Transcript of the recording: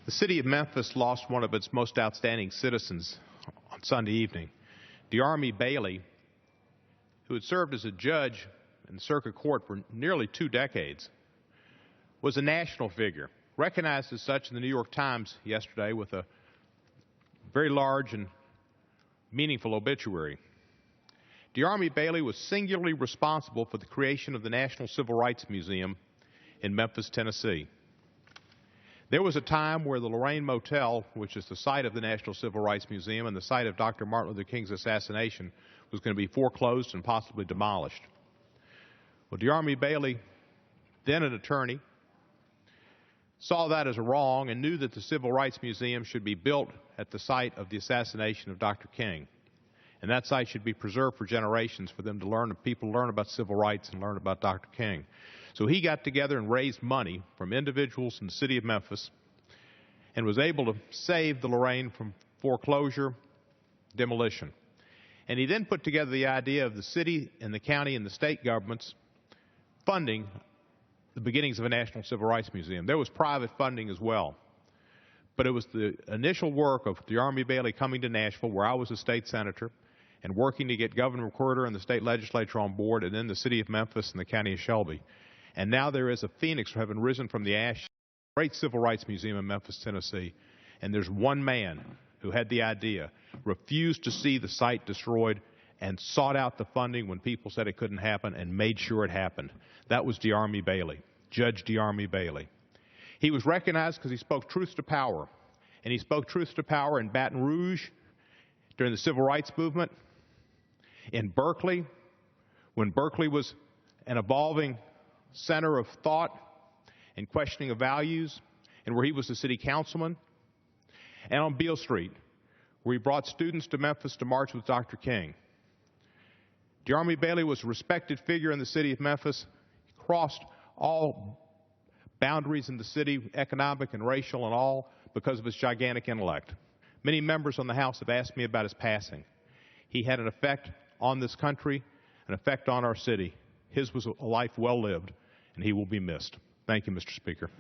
The city of Memphis lost one of its most outstanding citizens on Sunday evening. D'Army Bailey, who had served as a judge in the circuit court for nearly 2 decades, was a national figure, recognized as such in the New York Times yesterday with a very large and meaningful obituary. D'Army Bailey was singularly responsible for the creation of the National Civil Rights Museum in Memphis, Tennessee. There was a time where the Lorraine Motel, which is the site of the National Civil Rights Museum and the site of Dr. Martin Luther King's assassination, was going to be foreclosed and possibly demolished. Well, D'Army Bailey, then an attorney, saw that as a wrong and knew that the Civil Rights Museum should be built at the site of the assassination of Dr. King. And that site should be preserved for generations for them to learn, people learn about civil rights and learn about Dr. King. So he got together and raised money from individuals in the city of Memphis and was able to save the Lorraine from foreclosure, demolition. And he then put together the idea of the city and the county and the state governments funding the beginnings of a National Civil Rights Museum. There was private funding as well. But it was the initial work of D'Army Bailey coming to Nashville, where I was a state senator, and working to get Governor McWhorter and the state legislature on board, and then the city of Memphis and the county of Shelby. And now there is a phoenix having risen from the ash, great civil rights museum in Memphis, Tennessee. And there's one man who had the idea, refused to see the site destroyed, and sought out the funding when people said it couldn't happen and made sure it happened. That was D'Army Bailey, Judge D'Army Bailey. He was recognized because he spoke truth to power. And he spoke truth to power in Baton Rouge during the civil rights movement, in Berkeley, when Berkeley was an evolving center of thought and questioning of values, and where he was a city councilman, and on Beale Street, where he brought students to Memphis to march with Dr. King. D'Army Bailey was a respected figure in the city of Memphis. He crossed all boundaries in the city, economic and racial and all, because of his gigantic intellect. Many members on the House have asked me about his passing. He had an effect on this country, an effect on our city. His was a life well lived, and he will be missed. Thank you, Mr. Speaker.